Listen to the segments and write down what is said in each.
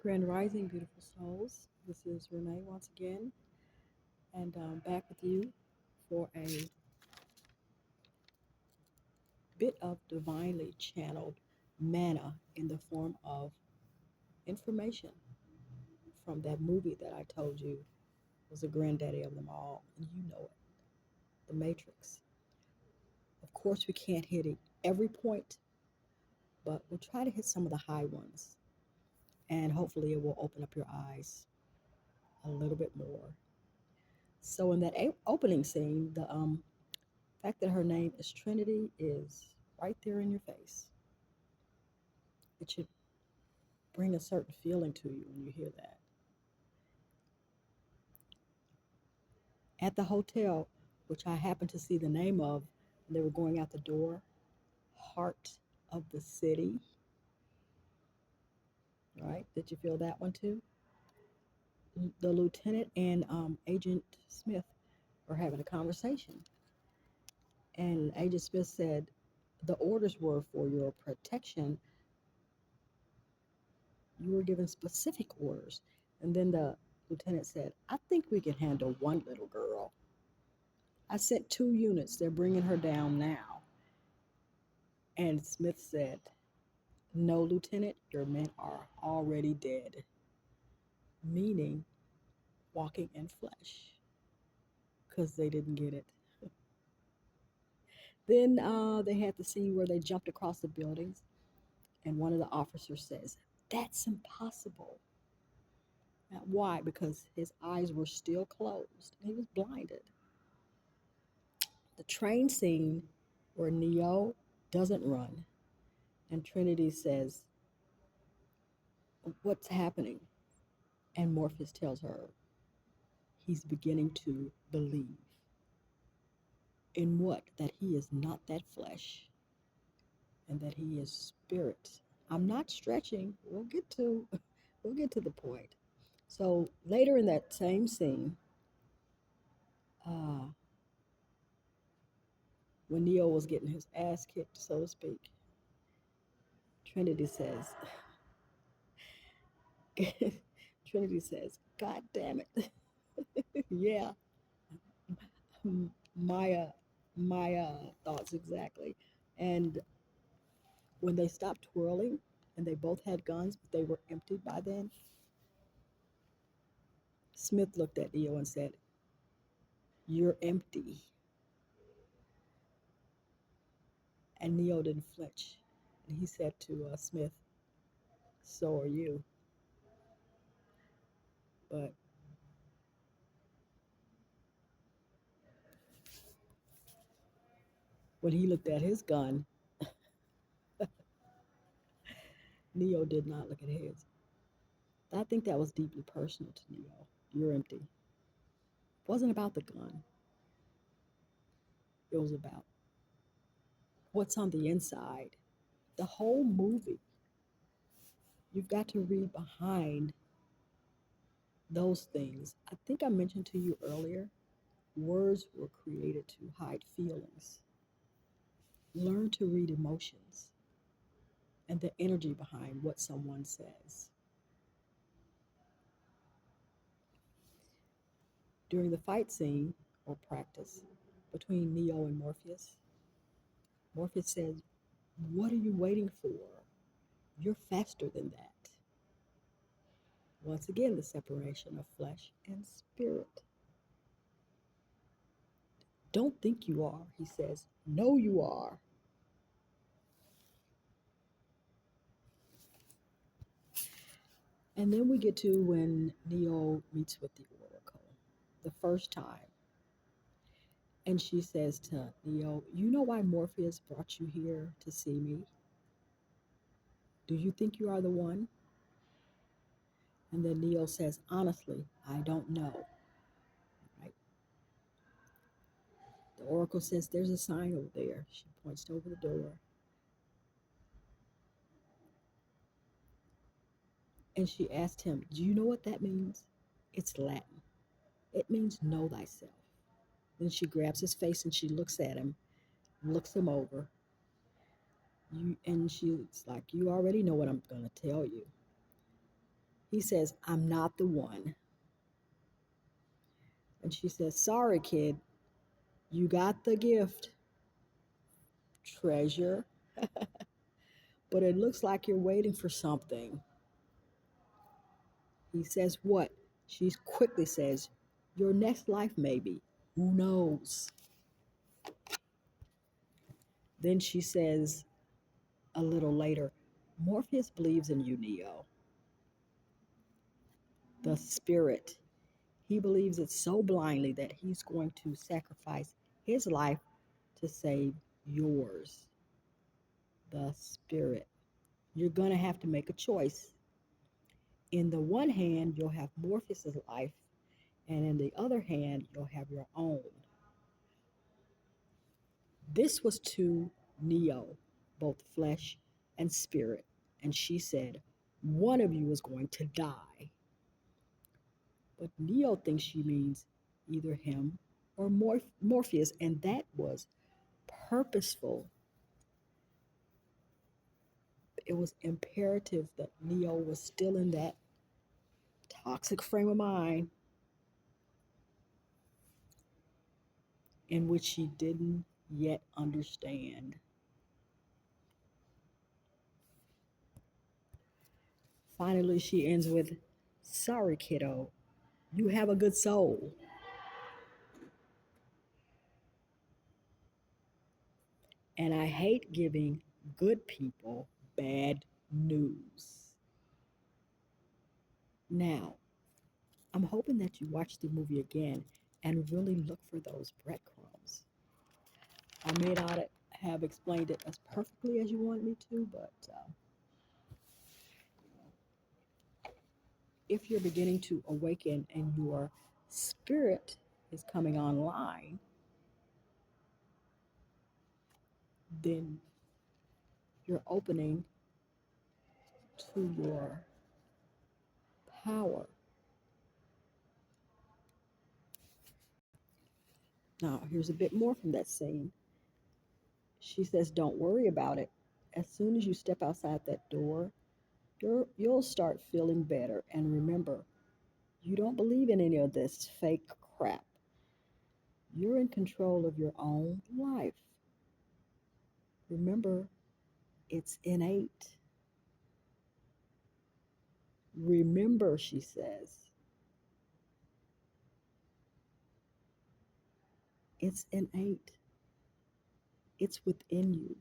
Grand Rising, beautiful souls. This is Renee once again, and back with you for a bit of divinely channeled manna in the form of information from that movie that I told you was the granddaddy of them all, and you know it, The Matrix. Of course, we can't hit it every point, but we'll try to hit some of the high ones, and hopefully, it will open up your eyes a little bit more. So, in that opening scene, the fact that her name is Trinity is right there in your face. It should bring a certain feeling to you when you hear that. At the hotel, which I happened to see the name of, and they were going out the door, Heart of the City, right? Did you feel that one too? The lieutenant and Agent Smith were having a conversation, and Agent Smith said, the orders were for your protection. You were given specific orders. And then the lieutenant said, I think we can handle one little girl. I sent 2 units. They're bringing her down now. And Smith said, no, Lieutenant, your men are already dead, meaning walking in flesh, because they didn't get it. Then they had the scene where they jumped across the buildings, and one of the officers says, that's impossible. Now, why? Because his eyes were still closed. He was blinded. The train scene where Neo doesn't run and Trinity says, what's happening? And Morpheus tells her he's beginning to believe. In what? That he is not that flesh and that he is spirit. I'm not stretching. We'll get to the point. So later in that same scene, uh, when Neo was getting his ass kicked, so to speak, Trinity says, Trinity says, God damn it. Yeah, my my thoughts exactly. And when they stopped twirling and they both had guns, but they were empty by then, Smith looked at Neo and said, you're empty. And Neo didn't flinch. And he said to Smith, so are you. But when he looked at his gun, Neo did not look at his. I think that was deeply personal to Neo. You're empty. It wasn't about the gun. It was about what's on the inside. The whole movie, you've got to read behind those things. I think I mentioned to you earlier, words were created to hide feelings. Learn to read emotions and the energy behind what someone says. During the fight scene or practice between Neo and Morpheus, Morpheus says, what are you waiting for? You're faster than that. Once again, the separation of flesh and spirit. Don't think you are, he says. No, you are. And then we get to when Neo meets with the Oracle the first time. And she says to Neo, you know why Morpheus brought you here to see me? Do you think you are the one? And then Neo says, honestly, I don't know. Right? The Oracle says, there's a sign over there. She points to over the door. And she asked him, do you know what that means? It's Latin. It means know thyself. Then she grabs his face and she looks at him, looks him over. And she's like, you already know what I'm going to tell you. He says, I'm not the one. And she says, sorry, kid, you got the gift, treasure, but it looks like you're waiting for something. He says, what? She quickly says, your next life, maybe. Who knows? Then she says a little later, Morpheus believes in you, Neo. The spirit. He believes it so blindly that he's going to sacrifice his life to save yours. The spirit. You're going to have to make a choice. In the one hand, you'll have Morpheus's life, and in the other hand, you'll have your own. This was to Neo, both flesh and spirit. And she said, one of you is going to die. But Neo thinks she means either him or Morpheus, and that was purposeful. It was imperative that Neo was still in that toxic frame of mind in which she didn't yet understand. Finally, she ends with, sorry, kiddo, you have a good soul. And I hate giving good people bad news. Now, I'm hoping that you watch the movie again and really look for those breadcrumbs. I may not have explained it as perfectly as you want me to, but if you're beginning to awaken and your spirit is coming online, then you're opening to your power. Now, here's a bit more from that scene. She says, don't worry about it. As soon as you step outside that door, you'll start feeling better. And remember, you don't believe in any of this fake crap. You're in control of your own life. Remember, it's innate. Remember, she says, it's innate. It's within you.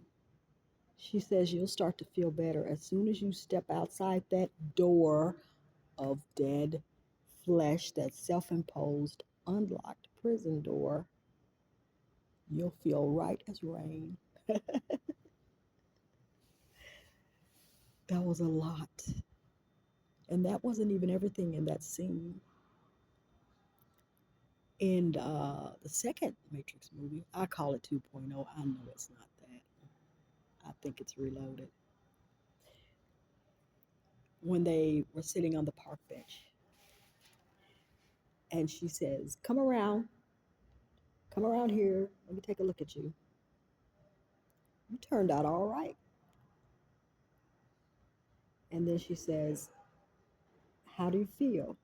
She says you'll start to feel better as soon as you step outside that door of dead flesh, that self imposed, unlocked prison door. You'll feel right as rain. That was a lot. And that wasn't even everything in that scene. In the second Matrix movie, I call it 2.0. I know it's not that. I think it's reloaded. When they were sitting on the park bench, and she says, come around here. Let me take a look at you. You turned out all right. And then she says, how do you feel?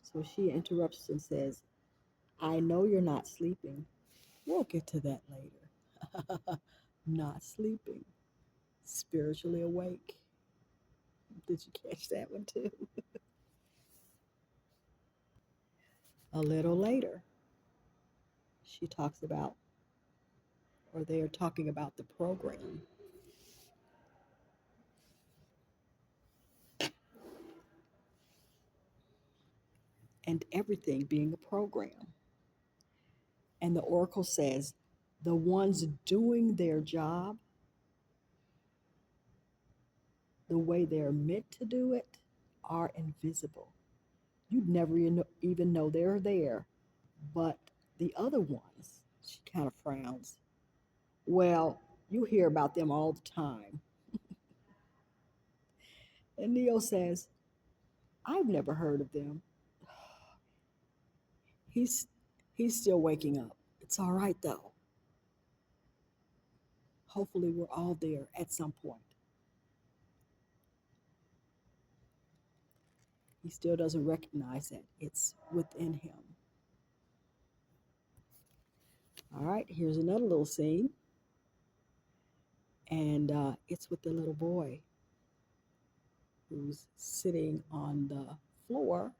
So she interrupts and says, I know you're not sleeping. We'll get to that later. Not sleeping, spiritually awake. Did you catch that one too? A little later, she talks about, or they are talking about the program and everything being a program. And the oracle says, the ones doing their job the way they're meant to do it are invisible. You'd never even know they're there. But the other ones, she kind of frowns. Well, you hear about them all the time. And Neo says, I've never heard of them. He's he's still waking up. It's all right though. Hopefully we're all there at some point. He still doesn't recognize that it's within him. All right, here's another little scene, and it's with the little boy who's sitting on the floor,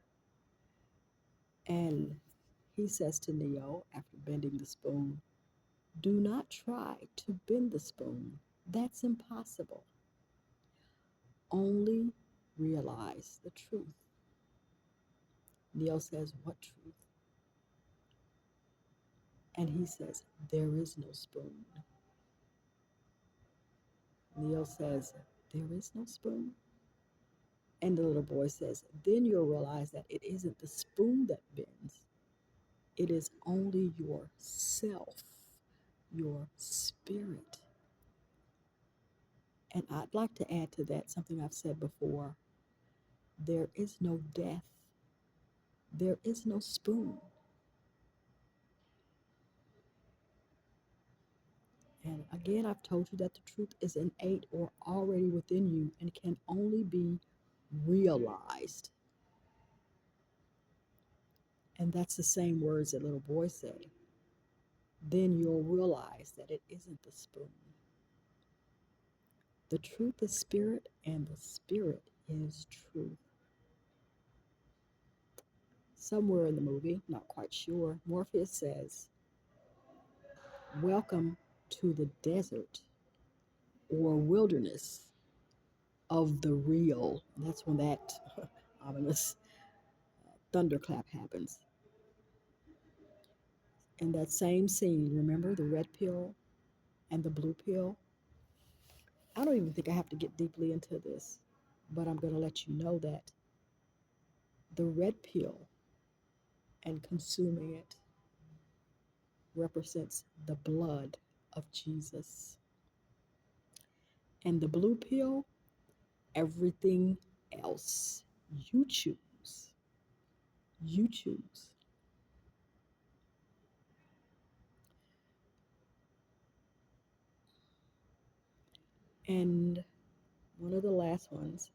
and he says to Neo after bending the spoon, "Do not try to bend the spoon. That's impossible. Only realize the truth." Neo says, "What truth?" And he says, "There is no spoon." Neo says, "There is no spoon?" And the little boy says, "Then you'll realize that it isn't the spoon that bends. It is only yourself, your spirit." And I'd like to add to that something I've said before. There is no death. There is no spoon. And again, I've told you that the truth is innate or already within you and can only be realized. And that's the same words that little boy said. Then you'll realize that it isn't the spoon. The truth is spirit, and the spirit is truth. Somewhere in the movie, not quite sure, Morpheus says, "Welcome to the desert or wilderness of the real." And that's when that ominous thunderclap happens. In that same scene, remember the red pill and the blue pill? I don't even think I have to get deeply into this, but I'm going to let you know that the red pill and consuming it represents the blood of Jesus. And the blue pill, everything else. You choose. You choose. And one of the last ones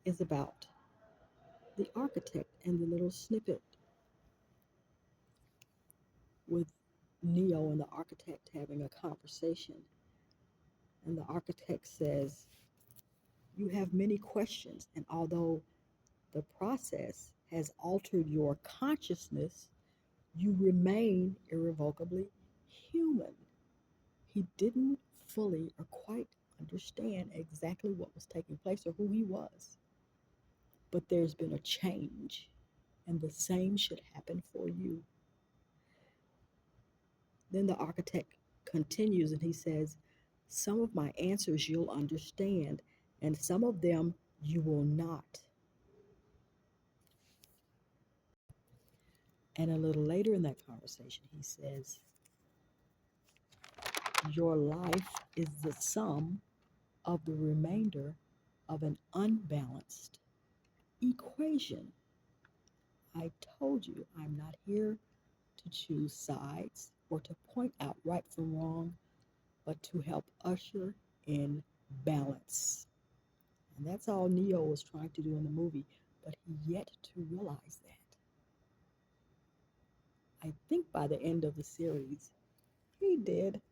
is about the architect and the little snippet with Neo and the architect having a conversation. And the architect says, "You have many questions, and although the process has altered your consciousness, you remain irrevocably human." He didn't fully or quite understand exactly what was taking place or who he was. But there's been a change, and the same should happen for you. Then the architect continues and he says, "Some of my answers you'll understand, and some of them you will not." And a little later in that conversation, he says, "Your life is the sum of the remainder of an unbalanced equation. I told you I'm not here to choose sides or to point out right from wrong, but to help usher in balance." And that's all Neo was trying to do in the movie, but he yet to realize that. I think by the end of the series, he did.